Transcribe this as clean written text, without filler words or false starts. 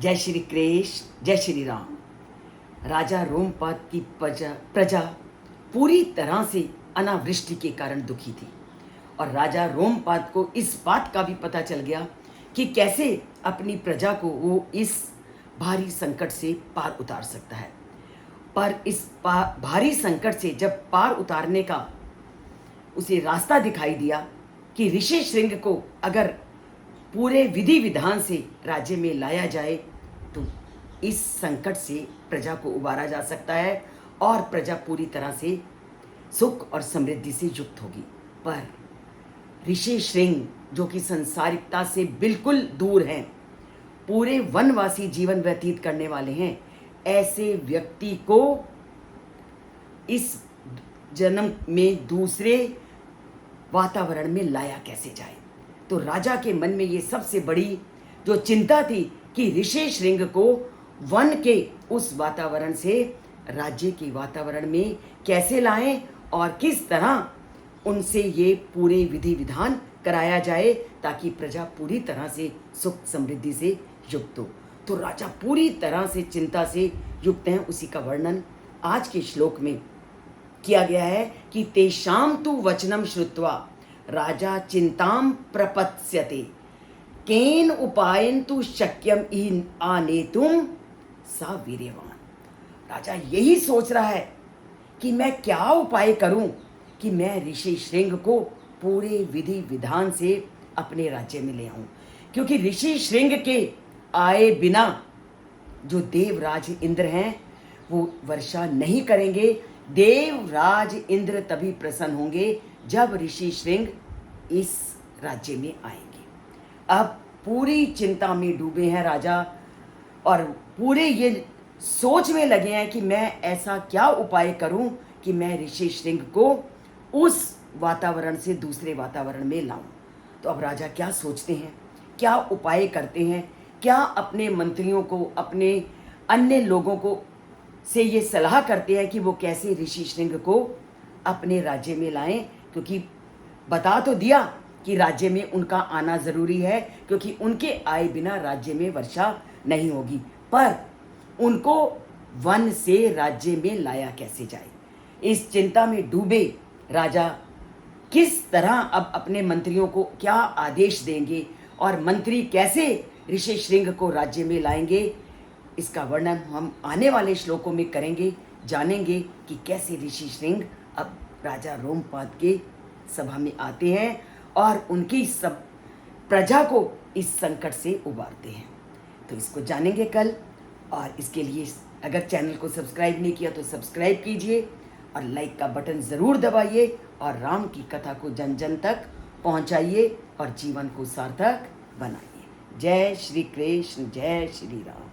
जय श्री कृष्ण, जय श्री राम। राजा रोमपाद की प्रजा पूरी तरह से अनावृष्टि के कारण दुखी थी और राजा रोमपाद को इस बात का भी पता चल गया कि कैसे अपनी प्रजा को वो इस भारी संकट से पार उतार सकता है। पर इस भारी संकट से जब पार उतारने का उसे रास्ता दिखाई दिया कि ऋषि श्रृंग को अगर पूरे विधि विधान से राज्य में लाया जाए तो इस संकट से प्रजा को उबारा जा सकता है और प्रजा पूरी तरह से सुख और समृद्धि से युक्त होगी। पर ऋषि श्रृंग जो कि संसारिकता से बिल्कुल दूर हैं, पूरे वनवासी जीवन व्यतीत करने वाले हैं, ऐसे व्यक्ति को इस जन्म में दूसरे वातावरण में लाया कैसे जाए। तो राजा के मन में ये सबसे बड़ी जो चिंता थी कि ऋषि श्रृंग को वन के उस वातावरण से राज्य के वातावरण में कैसे लाएं और किस तरह उनसे ये पूरे विधि विधान कराया जाए ताकि प्रजा पूरी तरह से सुख समृद्धि से युक्त हो। तो राजा पूरी तरह से चिंता से युक्त हैं। उसी का वर्णन आज के श्लोक में किया गया है कि तेषां तु वचनम श्रुत्वा राजा चिंताम प्रपत्स्यते केन उपायन तु शक्यम आनेतुम सा वीर्यवान। राजा यही सोच रहा है कि मैं क्या उपाय करूं कि मैं ऋषि श्रृंग को पूरे विधि विधान से अपने राज्य में ले आऊं, क्योंकि ऋषि श्रृंग के आए बिना जो देवराज इंद्र हैं वो वर्षा नहीं करेंगे। देवराज इंद्र तभी प्रसन्न होंगे जब ऋषि श्रृंग इस राज्य में आएंगे। अब पूरी चिंता में डूबे हैं राजा और पूरे ये सोच में लगे हैं कि मैं ऐसा क्या उपाय करूं कि मैं ऋषि श्रृंग को उस वातावरण से दूसरे वातावरण में लाऊं। तो अब राजा क्या सोचते हैं, क्या उपाय करते हैं, क्या अपने मंत्रियों को, अपने अन्य लोगों को से ये सलाह करते हैं कि वो कैसे ऋषि श्रृंग को अपने राज्य में लाएं, क्योंकि बता तो दिया कि राज्य में उनका आना ज़रूरी है, क्योंकि उनके आए बिना राज्य में वर्षा नहीं होगी। पर उनको वन से राज्य में लाया कैसे जाए, इस चिंता में डूबे राजा किस तरह अब अपने मंत्रियों को क्या आदेश देंगे और मंत्री कैसे ऋषि श्रृंग को राज्य में लाएंगे, इसका वर्णन हम आने वाले श्लोकों में करेंगे, जानेंगे कि कैसे ऋषि श्रृंग अब राजा रोमपाद के सभा में आते हैं और उनकी सब प्रजा को इस संकट से उबारते हैं। तो इसको जानेंगे कल, और इसके लिए अगर चैनल को सब्सक्राइब नहीं किया तो सब्सक्राइब कीजिए और लाइक का बटन ज़रूर दबाइए और राम की कथा को जन जन तक पहुंचाइए और जीवन को सार्थक बनाइए। जय श्री कृष्ण, जय श्री राम।